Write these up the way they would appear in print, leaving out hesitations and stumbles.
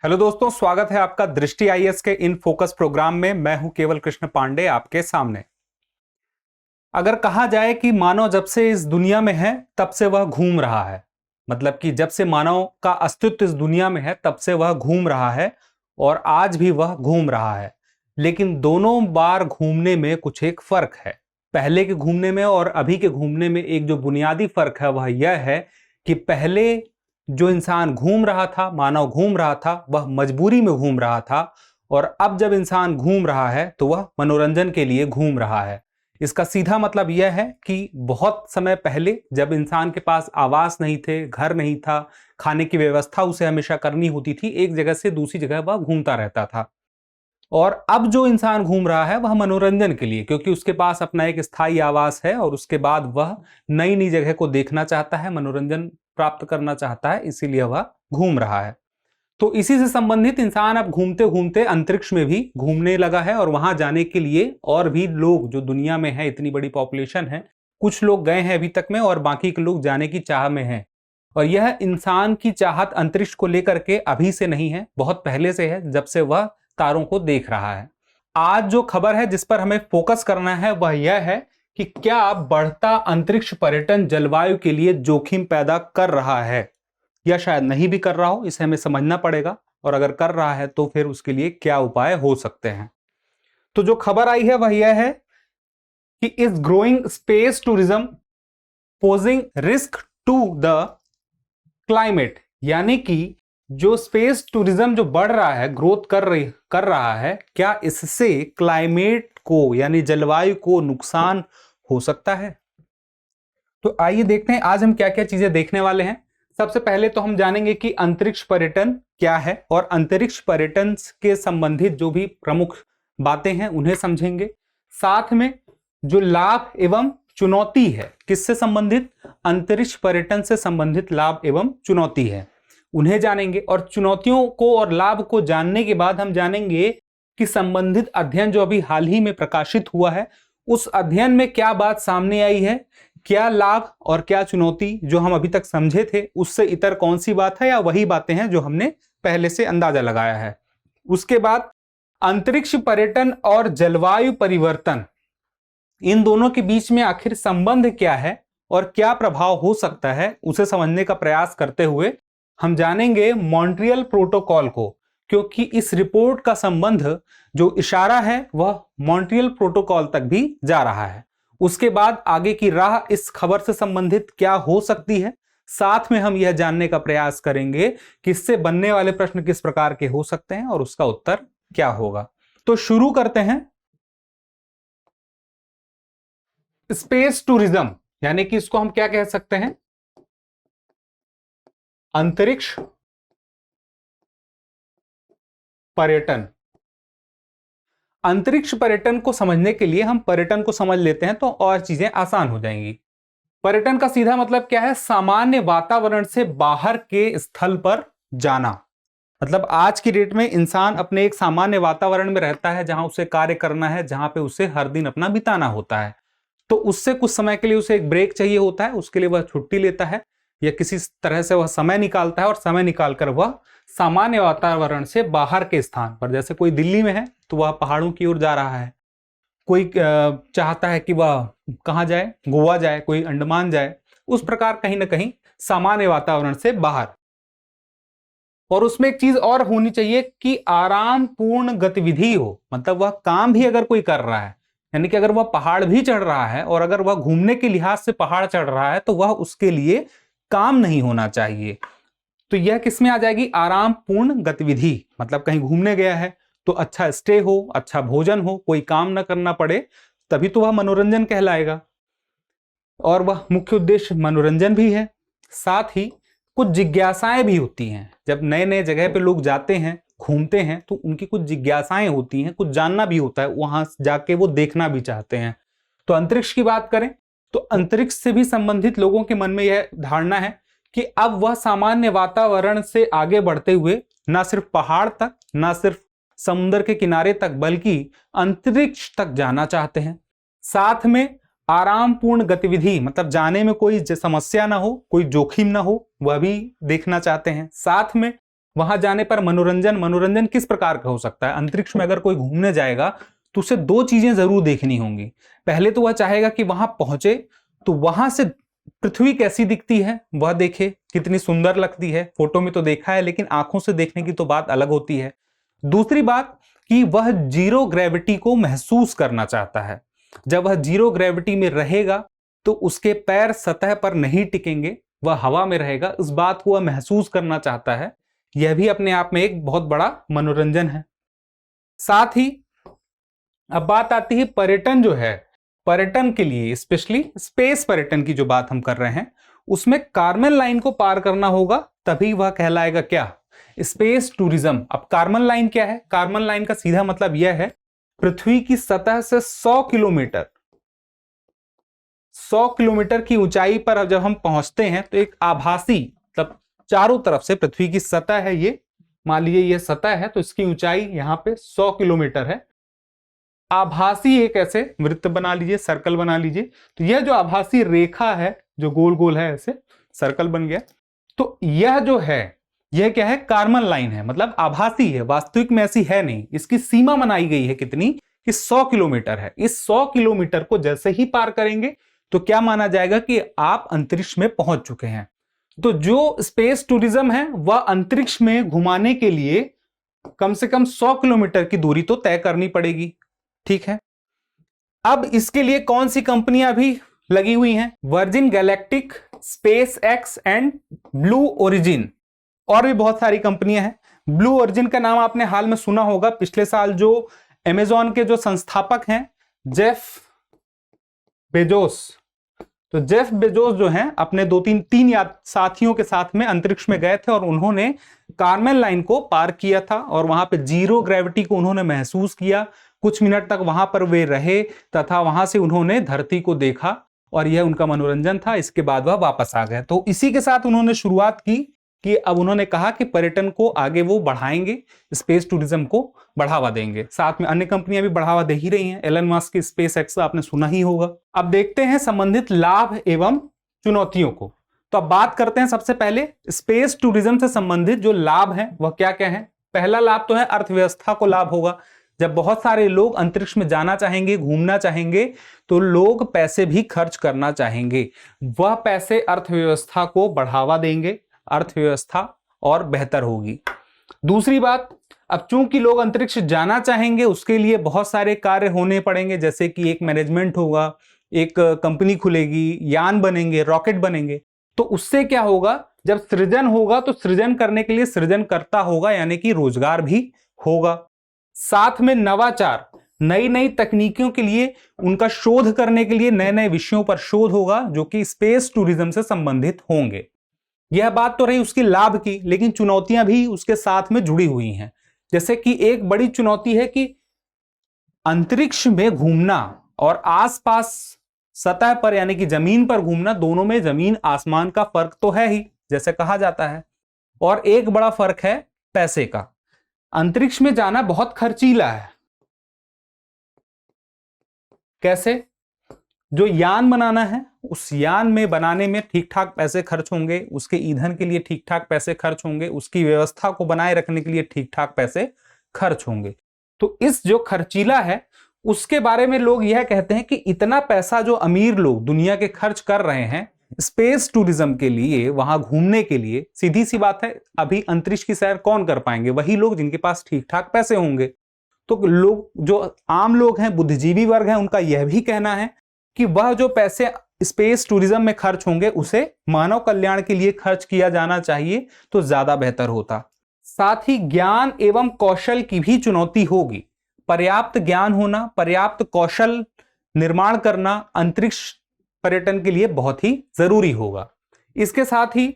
Hello दोस्तों, स्वागत है आपका दृष्टि आईएएस के इन फोकस प्रोग्राम में। मैं हूं केवल कृष्ण पांडे आपके सामने। अगर कहा जाए कि मानव जब से इस दुनिया में है तब से वह घूम रहा है, मतलब कि जब से मानव का अस्तित्व इस दुनिया में है तब से वह घूम रहा है और आज भी वह घूम रहा है। लेकिन दोनों बार घूमने में कुछ एक फर्क है। पहले के घूमने में और अभी के घूमने में एक जो बुनियादी फर्क है वह यह है कि पहले जो इंसान घूम रहा था, मानव घूम रहा था, वह मजबूरी में घूम रहा था और अब जब इंसान घूम रहा है तो वह मनोरंजन के लिए घूम रहा है। इसका सीधा मतलब यह है कि बहुत समय पहले जब इंसान के पास आवास नहीं थे, घर नहीं था, खाने की व्यवस्था उसे हमेशा करनी होती थी, एक जगह से दूसरी जगह वह घूमता रहता था। और अब जो इंसान घूम रहा है वह मनोरंजन के लिए, क्योंकि उसके पास अपना एक स्थायी आवास है और उसके बाद वह नई नई जगह को देखना चाहता है, मनोरंजन प्राप्त करना चाहता है, इसीलिए वह घूम रहा है। तो इसी से संबंधित इंसान अब घूमते घूमते अंतरिक्ष में भी घूमने लगा है और वहां जाने के लिए और भी लोग जो दुनिया में है, इतनी बड़ी पॉपुलेशन है, कुछ लोग गए हैं अभी तक में और बाकी के लोग जाने की चाह में हैं। और यह इंसान की चाहत अंतरिक्ष को लेकर के अभी से नहीं है, बहुत पहले से है, जब से वह तारों को देख रहा है। आज जो खबर है जिस पर हमें फोकस करना है वह यह है कि क्या बढ़ता अंतरिक्ष पर्यटन जलवायु के लिए जोखिम पैदा कर रहा है या शायद नहीं भी कर रहा हो, इसे हमें समझना पड़ेगा। और अगर कर रहा है तो फिर उसके लिए क्या उपाय हो सकते हैं। तो जो खबर आई है वह यह है कि is growing space tourism posing risk to the climate, यानी कि जो स्पेस टूरिज्म जो बढ़ रहा है, ग्रोथ कर रहा है, क्या इससे क्लाइमेट को यानी जलवायु को नुकसान हो सकता है। तो आइए देखते हैं आज हम क्या क्या चीजें देखने वाले हैं। सबसे पहले तो हम जानेंगे कि अंतरिक्ष पर्यटन क्या है और अंतरिक्ष पर्यटन के संबंधित जो भी प्रमुख बातें हैं उन्हें समझेंगे। साथ में जो लाभ एवं चुनौती है, किससे संबंधित, अंतरिक्ष पर्यटन से संबंधित लाभ एवं चुनौती है, उन्हें जानेंगे। और चुनौतियों को और लाभ को जानने के बाद हम जानेंगे कि संबंधित अध्ययन जो अभी हाल ही में प्रकाशित हुआ है उस अध्ययन में क्या बात सामने आई है, क्या लाभ और क्या चुनौती जो हम अभी तक समझे थे उससे इतर कौन सी बात है या वही बातें हैं जो हमने पहले से अंदाजा लगाया है। उसके बाद अंतरिक्ष पर्यटन और जलवायु परिवर्तन, इन दोनों के बीच में आखिर संबंध क्या है और क्या प्रभाव हो सकता है उसे समझने का प्रयास करते हुए हम जानेंगे मॉन्ट्रियल प्रोटोकॉल को, क्योंकि इस रिपोर्ट का संबंध जो इशारा है वह मॉन्ट्रियल प्रोटोकॉल तक भी जा रहा है। उसके बाद आगे की राह इस खबर से संबंधित क्या हो सकती है, साथ में हम यह जानने का प्रयास करेंगे कि इससे बनने वाले प्रश्न किस प्रकार के हो सकते हैं और उसका उत्तर क्या होगा। तो शुरू करते हैं। स्पेस टूरिज्म, यानी कि इसको हम क्या कह सकते हैं, अंतरिक्ष पर्यटन। अंतरिक्ष पर्यटन को समझने के लिए हम पर्यटन को समझ लेते हैं तो और चीजें आसान हो जाएंगी। पर्यटन का सीधा मतलब क्या है, सामान्य वातावरण से बाहर के स्थल पर जाना। मतलब आज की डेट में इंसान अपने एक सामान्य वातावरण में रहता है जहां उसे कार्य करना है, जहां पे उसे हर दिन अपना बिताना होता है। तो उससे कुछ समय के लिए उसे एक ब्रेक चाहिए होता है, उसके लिए वह छुट्टी लेता है या किसी तरह से वह समय निकालता है और समय निकालकर वह सामान्य वातावरण से बाहर के स्थान पर, जैसे कोई दिल्ली में है तो वह पहाड़ों की ओर जा रहा है, कोई चाहता है कि वह कहां जाए, गोवा जाए, कोई अंडमान जाए, उस प्रकार कहीं ना कहीं सामान्य वातावरण से बाहर। और उसमें एक चीज और होनी चाहिए कि आराम पूर्ण गतिविधि हो, मतलब वह काम भी अगर कोई कर रहा है, यानी कि अगर वह पहाड़ भी चढ़ रहा है और अगर वह घूमने के लिहाज से पहाड़ चढ़ रहा है तो वह उसके लिए काम नहीं होना चाहिए। तो यह किसमें आ जाएगी, आराम पूर्ण गतिविधि। मतलब कहीं घूमने गया है तो अच्छा स्टे हो, अच्छा भोजन हो, कोई काम ना करना पड़े, तभी तो वह मनोरंजन कहलाएगा। और वह मुख्य उद्देश्य मनोरंजन भी है। साथ ही कुछ जिज्ञासाएं भी होती हैं, जब नए नए जगह पे लोग जाते हैं, घूमते हैं, तो उनकी कुछ जिज्ञासाएं होती हैं, कुछ जानना भी होता है, वहां जाके वो देखना भी चाहते हैं। तो अंतरिक्ष की बात करें तो अंतरिक्ष से भी संबंधित लोगों के मन में यह धारणा है कि अब वह सामान्य वातावरण से आगे बढ़ते हुए ना सिर्फ पहाड़ तक, ना सिर्फ समुद्र के किनारे तक, बल्कि अंतरिक्ष तक जाना चाहते हैं। साथ में आरामपूर्ण गतिविधि, मतलब जाने में कोई समस्या ना हो, कोई जोखिम ना हो, वह भी देखना चाहते हैं। साथ में वहां जाने पर मनोरंजन किस प्रकार का हो सकता है? अंतरिक्ष में अगर कोई घूमने जाएगा तो उसे दो चीजें जरूर देखनी होंगी। पहले तो वह चाहेगा कि वहां पहुंचे तो वहां से पृथ्वी कैसी दिखती है वह देखे, कितनी सुंदर लगती है। फोटो में तो देखा है, लेकिन आंखों से देखने की तो बात अलग होती है। दूसरी बात कि वह जीरो ग्रेविटी को महसूस करना चाहता है। जब वह जीरो ग्रेविटी में रहेगा तो उसके पैर सतह पर नहीं टिकेंगे, वह हवा में रहेगा। इस बात को वह महसूस करना चाहता है। यह भी अपने आप में एक बहुत बड़ा मनोरंजन है। साथ ही अब बात आती है पर्यटन जो है, पर्यटन के लिए स्पेशली स्पेस पर्यटन की जो बात हम कर रहे हैं, उसमें कार्मेन लाइन को पार करना होगा, तभी वह कहलाएगा क्या? Space tourism. अब कार्मेन लाइन क्या है? कार्मेन लाइन का सीधा मतलब यह है पृथ्वी की सतह से 100 किलोमीटर की ऊंचाई पर जब हम पहुंचते हैं तो एक आभासी, मतलब चारों तरफ से पृथ्वी की सतह है, ये मान लीजिए ये सतह है तो इसकी ऊंचाई यहां पे 100 किलोमीटर है। आभासी एक ऐसे वृत्त बना लीजिए, सर्कल बना लीजिए। तो यह जो आभासी रेखा है जो गोल गोल है, ऐसे सर्कल बन गया, तो यह जो है यह क्या है? कार्मेन लाइन है, मतलब आभासी है, वास्तविक में ऐसी है नहीं। इसकी सीमा बनाई गई है कितनी कि 100 किलोमीटर है। इस 100 किलोमीटर को जैसे ही पार करेंगे तो क्या माना जाएगा कि आप अंतरिक्ष में पहुंच चुके हैं। तो जो स्पेस टूरिज्म है वह अंतरिक्ष में घुमाने के लिए कम से कम 100 किलोमीटर की दूरी तो तय करनी पड़ेगी। ठीक है, अब इसके लिए कौन सी कंपनियां भी लगी हुई हैं? Virgin galactic, space x and blue origin, और भी बहुत सारी कंपनियां हैं। ब्लू ओरिजिन का नाम आपने हाल में सुना होगा। पिछले साल जो अमेज़न के जो संस्थापक हैं जेफ बेजोस, तो जेफ बेजोस जो हैं अपने तीन साथियों के साथ में अंतरिक्ष में गए थे और उन्होंने कार्मेन लाइन को पार किया था और वहां पे जीरो ग्रेविटी को उन्होंने महसूस किया। कुछ मिनट तक वहां पर वे रहे तथा वहां से उन्होंने धरती को देखा और यह उनका मनोरंजन था। इसके बाद वह वापस आ गए। तो इसी के साथ उन्होंने शुरुआत की कि अब उन्होंने कहा कि पर्यटन को आगे वो बढ़ाएंगे, स्पेस टूरिज्म को बढ़ावा देंगे। साथ में अन्य कंपनियां भी बढ़ावा दे ही रही हैं। एलन मस्क की स्पेस एक्स आपने सुना ही होगा। अब देखते हैं संबंधित लाभ एवं चुनौतियों को। तो अब बात करते हैं सबसे पहले स्पेस टूरिज्म से संबंधित जो लाभ हैं वह क्या क्या है। पहला लाभ तो है अर्थव्यवस्था को लाभ होगा। जब बहुत सारे लोग अंतरिक्ष में जाना चाहेंगे, घूमना चाहेंगे, तो लोग पैसे भी खर्च करना चाहेंगे। वह पैसे अर्थव्यवस्था को बढ़ावा देंगे, अर्थव्यवस्था और बेहतर होगी। दूसरी बात, अब चूंकि लोग अंतरिक्ष जाना चाहेंगे उसके लिए बहुत सारे कार्य होने पड़ेंगे, जैसे कि एक मैनेजमेंट होगा, एक कंपनी खुलेगी, यान बनेंगे, रॉकेट बनेंगे। तो उससे क्या होगा, जब सृजन होगा तो सृजन करने के लिए सृजनकर्ता होगा, यानी कि रोजगार भी होगा। साथ में नवाचार, नई नई तकनीकों के लिए, उनका शोध करने के लिए नए नए विषयों पर शोध होगा जो कि स्पेस टूरिज्म से संबंधित होंगे। यह बात तो रही उसकी लाभ की, लेकिन चुनौतियां भी उसके साथ में जुड़ी हुई हैं। जैसे कि एक बड़ी चुनौती है कि अंतरिक्ष में घूमना और आसपास सतह पर यानी कि जमीन पर घूमना, दोनों में जमीन आसमान का फर्क तो है ही, जैसे कहा जाता है। और एक बड़ा फर्क है पैसे का। अंतरिक्ष में जाना बहुत खर्चीला है। कैसे? जो यान बनाना है उस यान में बनाने में ठीक ठाक पैसे खर्च होंगे, उसके ईंधन के लिए ठीक ठाक पैसे खर्च होंगे, उसकी व्यवस्था को बनाए रखने के लिए ठीक ठाक पैसे खर्च होंगे। तो इस जो खर्चीला है उसके बारे में लोग यह कहते हैं कि इतना पैसा जो अमीर लोग दुनिया के खर्च कर रहे हैं स्पेस टूरिज्म के लिए, वहां घूमने के लिए, सीधी सी बात है अभी अंतरिक्ष की सैर कौन कर पाएंगे? वही लोग जिनके पास ठीक ठाक पैसे होंगे। तो लोग जो आम लोग हैं, बुद्धिजीवी वर्ग हैं, उनका यह भी कहना है कि वह जो पैसे स्पेस टूरिज्म में खर्च होंगे उसे मानव कल्याण के लिए खर्च किया जाना चाहिए तो ज्यादा बेहतर होता। साथ ही ज्ञान एवं कौशल की भी चुनौती होगी। पर्याप्त ज्ञान होना, पर्याप्त कौशल निर्माण करना अंतरिक्ष पर्यटन के लिए बहुत ही जरूरी होगा। इसके साथ ही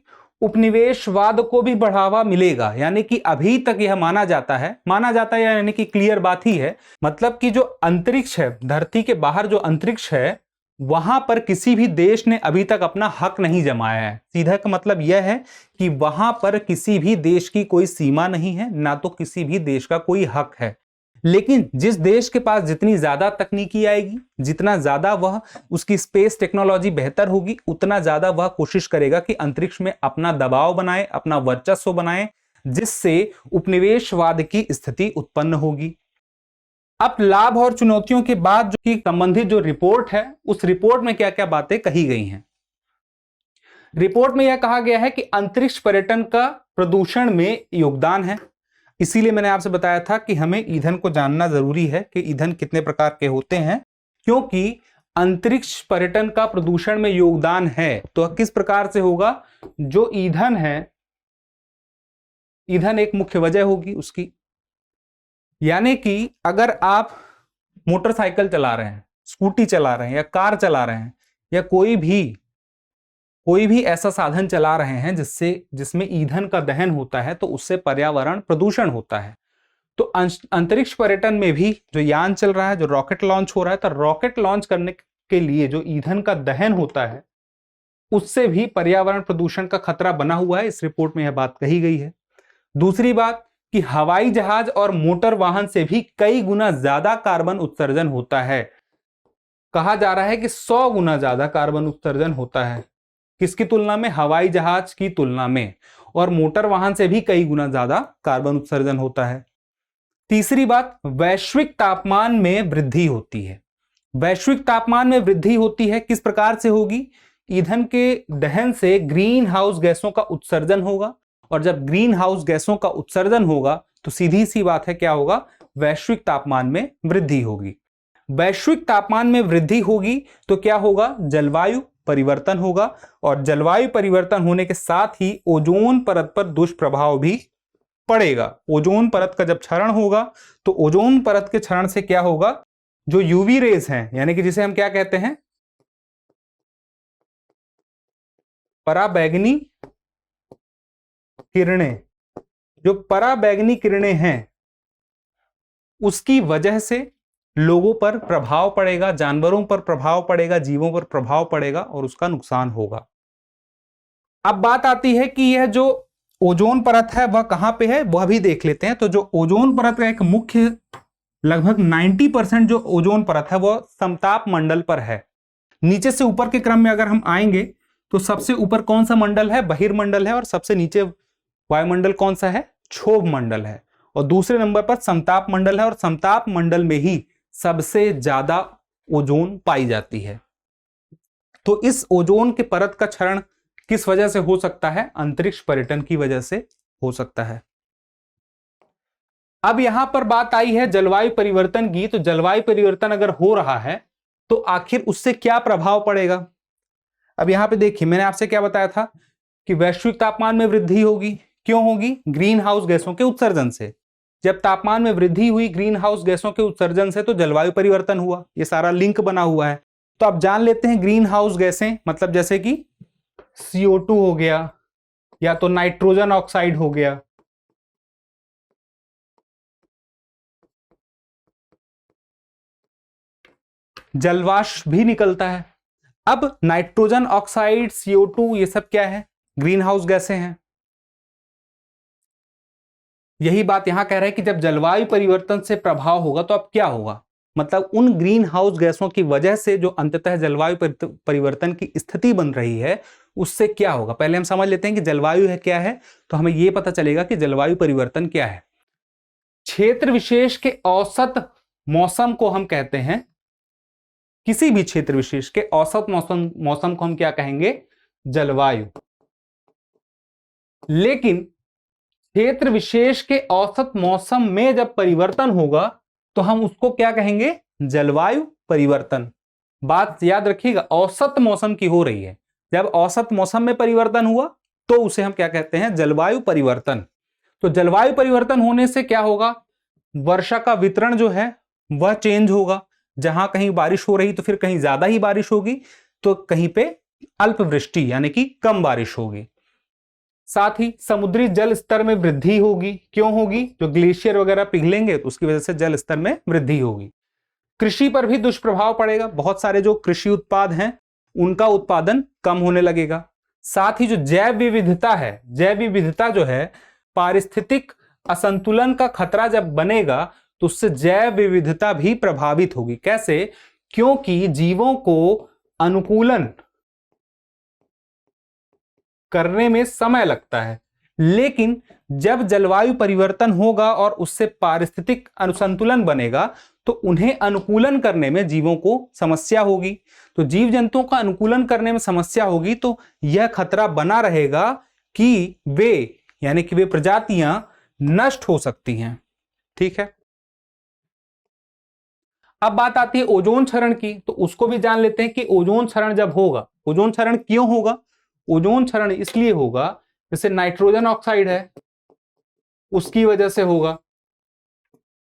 उपनिवेशवाद को भी बढ़ावा मिलेगा, यानी कि अभी तक यह माना जाता है यानी कि क्लियर बात ही है, मतलब कि जो अंतरिक्ष है, धरती के बाहर जो अंतरिक्ष है, वहां पर किसी भी देश ने अभी तक अपना हक नहीं जमाया है। सीधा का मतलब यह है कि वहां पर किसी भी देश की कोई सीमा नहीं है, ना तो किसी भी देश का कोई हक है। लेकिन जिस देश के पास जितनी ज्यादा तकनीकी आएगी, जितना ज्यादा वह उसकी स्पेस टेक्नोलॉजी बेहतर होगी, उतना ज्यादा वह कोशिश करेगा कि अंतरिक्ष में अपना दबाव बनाए, अपना वर्चस्व बनाए, जिससे उपनिवेशवाद की स्थिति उत्पन्न होगी। अब लाभ और चुनौतियों के बाद जो कि संबंधित जो रिपोर्ट है, उस रिपोर्ट में क्या क्या बातें कही गई हैं। रिपोर्ट में यह कहा गया है कि अंतरिक्ष पर्यटन का प्रदूषण में योगदान है। इसीलिए मैंने आपसे बताया था कि हमें ईंधन को जानना जरूरी है कि ईंधन कितने प्रकार के होते हैं, क्योंकि अंतरिक्ष पर्यटन का प्रदूषण में योगदान है। तो किस प्रकार से होगा? जो ईंधन है, ईंधन एक मुख्य वजह होगी उसकी। यानी कि अगर आप मोटरसाइकिल चला रहे हैं, स्कूटी चला रहे हैं या कार चला रहे हैं या कोई भी ऐसा साधन चला रहे हैं जिसमें ईंधन का दहन होता है, तो उससे पर्यावरण प्रदूषण होता है। तो अंतरिक्ष पर्यटन में भी जो यान चल रहा है, जो रॉकेट लॉन्च हो रहा है, तो रॉकेट लॉन्च करने के लिए जो ईंधन का दहन होता है, उससे भी पर्यावरण प्रदूषण का खतरा बना हुआ है। इस रिपोर्ट में यह बात कही गई है। दूसरी बात कि हवाई जहाज और मोटर वाहन से भी कई गुना ज्यादा कार्बन उत्सर्जन होता है। कहा जा रहा है कि 100 गुना ज्यादा कार्बन उत्सर्जन होता है। किसकी तुलना में? हवाई जहाज की तुलना में। और मोटर वाहन से भी कई गुना ज्यादा कार्बन उत्सर्जन होता है। तीसरी बात, वैश्विक तापमान में वृद्धि होती है। वैश्विक तापमान में वृद्धि होती है, किस प्रकार से होगी? ईंधन के दहन से ग्रीन हाउस गैसों का उत्सर्जन होगा, और जब ग्रीन हाउस गैसों का उत्सर्जन होगा तो सीधी सी बात है, क्या होगा? वैश्विक तापमान में वृद्धि होगी। वैश्विक तापमान में वृद्धि होगी तो क्या होगा? जलवायु परिवर्तन होगा, और जलवायु परिवर्तन होने के साथ ही ओजोन परत पर दुष्प्रभाव भी पड़ेगा। ओजोन परत का जब क्षरण होगा तो ओजोन परत के क्षरण से क्या होगा? जो यूवी रेज हैं, यानी कि जिसे हम क्या कहते हैं, पराबैंगनी किरणें, जो पराबैंगनी किरणें हैं, उसकी वजह से लोगों पर प्रभाव पड़ेगा, जानवरों पर प्रभाव पड़ेगा, जीवों पर प्रभाव पड़ेगा और उसका नुकसान होगा। अब बात आती है कि यह जो ओजोन परत है वह कहां पे है, वह भी देख लेते हैं। तो जो ओजोन परत का एक मुख्य लगभग 90% जो ओजोन परत है वह समताप मंडल पर है। नीचे से ऊपर के क्रम में अगर हम आएंगे तो सबसे ऊपर कौन सा मंडल है? बहिर्मंडल है। और सबसे नीचे वायुमंडल कौन सा है? क्षोभ मंडल है। और दूसरे नंबर पर समताप मंडल है, और समताप मंडल में ही सबसे ज्यादा ओजोन पाई जाती है। तो इस ओजोन के परत का क्षरण किस वजह से हो सकता है? अंतरिक्ष पर्यटन की वजह से हो सकता है। अब यहां पर बात आई है जलवायु परिवर्तन की। तो जलवायु परिवर्तन अगर हो रहा है तो आखिर उससे क्या प्रभाव पड़ेगा? अब यहां पे देखिए, मैंने आपसे क्या बताया था कि वैश्विक तापमान में वृद्धि होगी। क्यों होगी? ग्रीन हाउस गैसों के उत्सर्जन से। जब तापमान में वृद्धि हुई ग्रीन हाउस गैसों के उत्सर्जन से, तो जलवायु परिवर्तन हुआ। ये सारा लिंक बना हुआ है। तो अब जान लेते हैं ग्रीन हाउस गैसें मतलब जैसे कि CO2 हो गया, या तो नाइट्रोजन ऑक्साइड हो गया, जलवाष्प भी निकलता है। अब नाइट्रोजन ऑक्साइड, CO2, ये सब क्या है? ग्रीन हाउस गैसें हैं। यही बात यहां कह रहे हैं कि जब जलवायु परिवर्तन से प्रभाव होगा तो अब क्या होगा? मतलब उन ग्रीन हाउस गैसों की वजह से जो अंततः जलवायु परिवर्तन की स्थिति बन रही है, उससे क्या होगा? पहले हम समझ लेते हैं कि जलवायु है क्या है, तो हमें यह पता चलेगा कि जलवायु परिवर्तन क्या है। क्षेत्र विशेष के औसत मौसम को हम कहते हैं, किसी भी क्षेत्र विशेष के औसत मौसम को हम क्या कहेंगे? जलवायु। लेकिन क्षेत्र विशेष के औसत मौसम में जब परिवर्तन होगा तो हम उसको क्या कहेंगे? जलवायु परिवर्तन। बात याद रखिएगा, औसत मौसम की हो रही है। जब औसत मौसम में परिवर्तन हुआ तो उसे हम क्या कहते हैं? जलवायु परिवर्तन। तो जलवायु परिवर्तन होने से क्या होगा? वर्षा का वितरण जो है वह चेंज होगा। जहां कहीं बारिश हो रही तो फिर कहीं ज्यादा ही बारिश होगी, तो कहीं पे अल्पवृष्टि यानी कि कम बारिश होगी। साथ ही समुद्री जल स्तर में वृद्धि होगी। क्यों होगी? जो ग्लेशियर वगैरह पिघलेंगे तो उसकी वजह से जल स्तर में वृद्धि होगी। कृषि पर भी दुष्प्रभाव पड़ेगा। बहुत सारे जो कृषि उत्पाद हैं उनका उत्पादन कम होने लगेगा। साथ ही जो जैव विविधता है, जैव विविधता जो है, पारिस्थितिक असंतुलन का खतरा जब बनेगा तो उससे जैव विविधता भी प्रभावित होगी। कैसे? क्योंकि जीवों को अनुकूलन करने में समय लगता है, लेकिन जब जलवायु परिवर्तन होगा और उससे पारिस्थितिक असंतुलन बनेगा तो उन्हें अनुकूलन करने में जीवों को समस्या होगी। तो जीव जंतुओं का अनुकूलन करने में समस्या होगी तो यह खतरा बना रहेगा कि वे यानी कि वे प्रजातियां नष्ट हो सकती हैं। ठीक है, अब बात आती है ओजोन क्षरण की, तो उसको भी जान लेते हैं कि ओजोन क्षरण जब होगा, ओजोन क्षरण क्यों होगा? ओजोन क्षरण इसलिए होगा, जैसे नाइट्रोजन ऑक्साइड है उसकी वजह से होगा,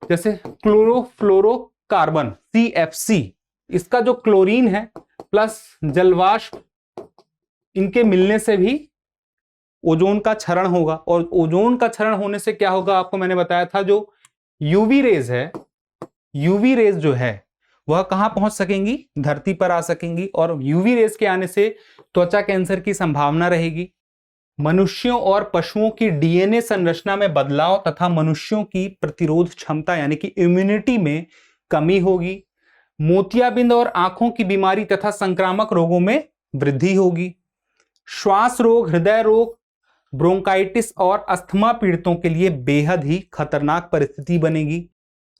जैसे क्लोरोफ्लोरोकार्बन CFC, इसका जो क्लोरीन है प्लस जलवाष्प, इनके मिलने से भी ओजोन का क्षरण होगा। और ओजोन का क्षरण होने से क्या होगा, आपको मैंने बताया था, जो यूवी रेज है, यूवी रेज जो है वह कहां पहुंच सकेंगी? धरती पर आ सकेंगी, और यूवी रेज के आने से त्वचा कैंसर की संभावना रहेगी। मनुष्यों और पशुओं की डीएनए संरचना में बदलाव तथा मनुष्यों की प्रतिरोध क्षमता यानी कि इम्यूनिटी में कमी होगी। मोतियाबिंद और आंखों की बीमारी तथा संक्रामक रोगों में वृद्धि होगी। श्वास रोग, हृदय रोग, ब्रोंकाइटिस और अस्थमा पीड़ितों के लिए बेहद ही खतरनाक परिस्थिति बनेगी।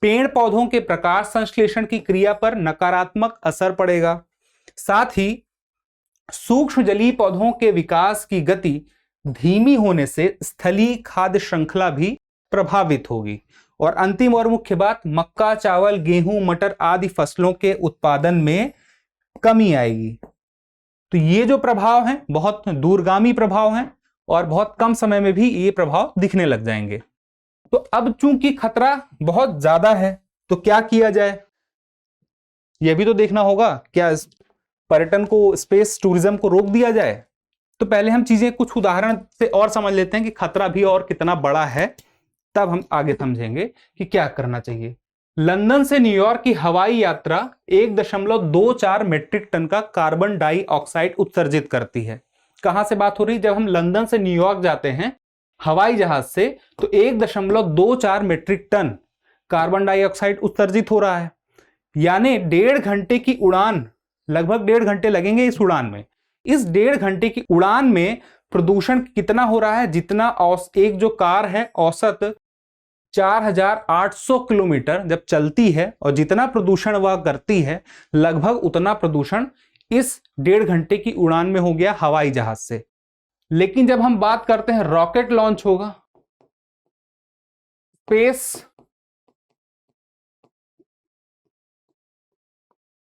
पेड़ पौधों के प्रकाश संश्लेषण की क्रिया पर नकारात्मक असर पड़ेगा। साथ ही सूक्ष्म जलीय पौधों के विकास की गति धीमी होने से स्थलीय खाद्य श्रृंखला भी प्रभावित होगी। और अंतिम और मुख्य बात, मक्का, चावल, गेहूं, मटर आदि फसलों के उत्पादन में कमी आएगी। तो ये जो प्रभाव हैं बहुत दूरगामी प्रभाव हैं और बहुत कम समय में भी ये प्रभाव दिखने लग जाएंगे। तो अब चूंकि खतरा बहुत ज्यादा है तो क्या किया जाए, यह भी तो देखना होगा। क्या पर्यटन को, स्पेस टूरिज्म को रोक दिया जाए? तो पहले हम चीजें कुछ उदाहरण से और समझ लेते हैं कि खतरा भी और कितना बड़ा है, तब हम आगे समझेंगे कि क्या करना चाहिए। लंदन से न्यूयॉर्क की हवाई यात्रा 1.24 मीट्रिक टन का कार्बन डाइऑक्साइड उत्सर्जित करती है। कहां से बात हो रही? जब हम लंदन से न्यूयॉर्क जाते हैं हवाई जहाज से तो 1.24 मीट्रिक टन कार्बन डाइऑक्साइड उत्सर्जित हो रहा है। यानी 1.5 घंटे की उड़ान, लगभग 1.5 घंटे लगेंगे इस उड़ान में। इस 1.5 घंटे की उड़ान में प्रदूषण कितना हो रहा है? जितना एक जो कार है औसत 4800 किलोमीटर जब चलती है और जितना प्रदूषण वह करती है, लगभग उतना प्रदूषण इस 1.5 घंटे की उड़ान में हो गया हवाई जहाज से। लेकिन जब हम बात करते हैं रॉकेट लॉन्च होगा, स्पेस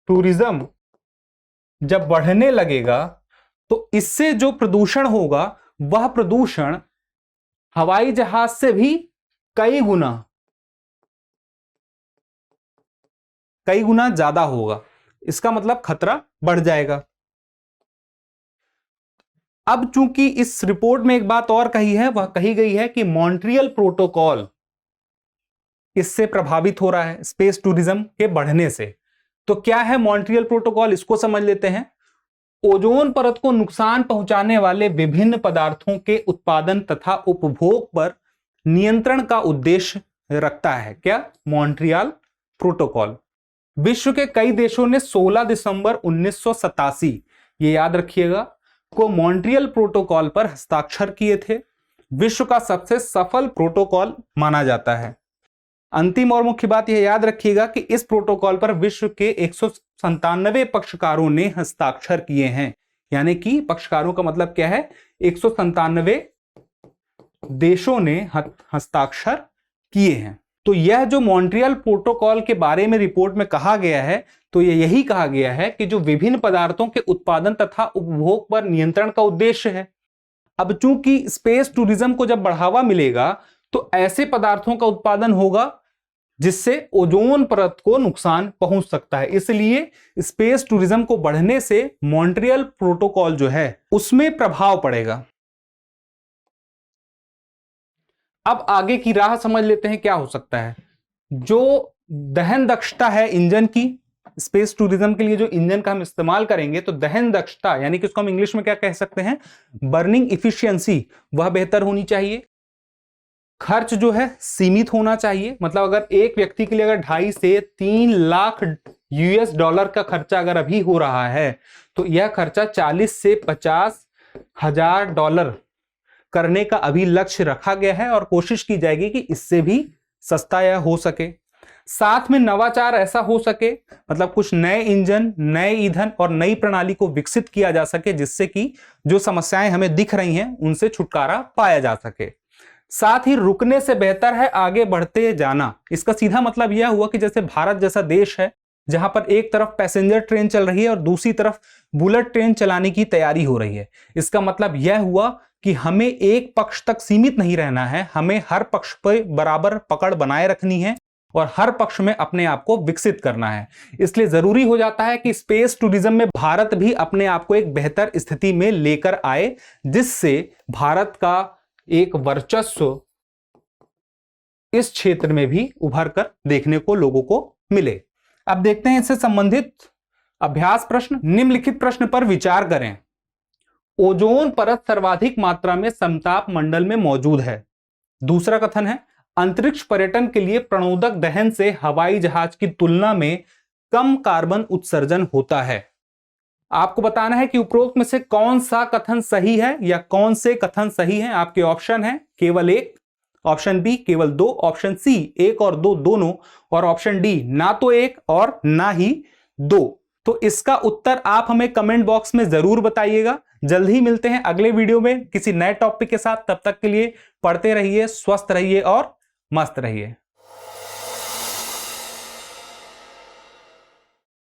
टूरिज्म जब बढ़ने लगेगा तो इससे जो प्रदूषण होगा वह प्रदूषण हवाई जहाज से भी कई गुना ज्यादा होगा। इसका मतलब खतरा बढ़ जाएगा। अब चूंकि इस रिपोर्ट में एक बात और कही है, वह कही गई है कि मॉन्ट्रियल प्रोटोकॉल इससे प्रभावित हो रहा है स्पेस टूरिज्म के बढ़ने से। तो क्या है मॉन्ट्रियल प्रोटोकॉल, इसको समझ लेते हैं। ओजोन परत को नुकसान पहुंचाने वाले विभिन्न पदार्थों के उत्पादन तथा उपभोग पर नियंत्रण का उद्देश्य रखता है। क्या? Montreal protocol. विश्व के कई देशों ने 16 दिसंबर 1987, ये याद रखिएगा, को मॉन्ट्रियल प्रोटोकॉल पर हस्ताक्षर किए थे। विश्व का सबसे सफल प्रोटोकॉल माना जाता है। अंतिम और मुख्य बात यह याद रखिएगा कि इस प्रोटोकॉल पर विश्व के 197 पक्षकारों ने हस्ताक्षर किए हैं। यानी कि पक्षकारों का मतलब क्या है? 197 देशों ने हस्ताक्षर किए हैं। तो यह जो मॉन्ट्रियल प्रोटोकॉल के बारे में रिपोर्ट में कहा गया है, तो यही कहा गया है कि जो विभिन्न पदार्थों के उत्पादन तथा उपभोग पर नियंत्रण का उद्देश्य है। अब चूंकि स्पेस टूरिज्म को जब बढ़ावा मिलेगा तो ऐसे पदार्थों का उत्पादन होगा जिससे ओजोन परत को नुकसान पहुंच सकता है। इसलिए स्पेस टूरिज्म को बढ़ने से मॉन्ट्रियल प्रोटोकॉल जो है उसमें प्रभाव पड़ेगा। अब आगे की राह समझ लेते हैं क्या हो सकता है। जो दहन दक्षता है इंजन की, स्पेस टूरिज्म के लिए जो इंजन का हम इस्तेमाल करेंगे, तो दहन दक्षता यानी कि उसको हम इंग्लिश में क्या कह सकते हैं, बर्निंग इफिशियंसी, वह बेहतर होनी चाहिए। खर्च जो है सीमित होना चाहिए। मतलब अगर एक व्यक्ति के लिए अगर 2.5 से 3 लाख US$ का खर्चा अगर अभी हो रहा है, तो यह खर्चा 40 से 50 हजार डॉलर करने का अभी लक्ष्य रखा गया है और कोशिश की जाएगी कि इससे भी सस्ता यह हो सके। साथ में नवाचार ऐसा हो सके, मतलब कुछ नए इंजन, नए ईंधन और नई प्रणाली को विकसित किया जा सके जिससे कि जो समस्याएं हमें दिख रही हैं उनसे छुटकारा पाया जा सके। साथ ही रुकने से बेहतर है आगे बढ़ते जाना। इसका सीधा मतलब यह हुआ कि जैसे भारत जैसा देश है जहां पर एक तरफ पैसेंजर ट्रेन चल रही है और दूसरी तरफ बुलेट ट्रेन चलाने की तैयारी हो रही है। इसका मतलब यह हुआ कि हमें एक पक्ष तक सीमित नहीं रहना है, हमें हर पक्ष पर बराबर पकड़ बनाए रखनी है और हर पक्ष में अपने आप को विकसित करना है। इसलिए जरूरी हो जाता है कि स्पेस टूरिज्म में भारत भी अपने आप को एक बेहतर स्थिति में लेकर आए, जिससे भारत का एक वर्चस्व इस क्षेत्र में भी उभर कर देखने को लोगों को मिले। अब देखते हैं इससे संबंधित अभ्यास प्रश्न। निम्नलिखित प्रश्न पर विचार करें। ओजोन परत सर्वाधिक मात्रा में समताप मंडल में मौजूद है। दूसरा कथन है अंतरिक्ष पर्यटन के लिए प्रणोदक दहन से हवाई जहाज की तुलना में कम कार्बन उत्सर्जन होता है। आपको बताना है कि उपरोक्त में से कौन सा कथन सही है या कौन से कथन सही हैं। आपके ऑप्शन है केवल एक, ऑप्शन बी केवल दो, ऑप्शन सी एक और दो दोनों, और ऑप्शन डी ना तो एक और ना ही दो। तो इसका उत्तर आप हमें कमेंट बॉक्स में जरूर बताइएगा। जल्द ही मिलते हैं अगले वीडियो में किसी नए टॉपिक के साथ। तब तक के लिए पढ़ते रहिए, स्वस्थ रहिए और मस्त रहिए।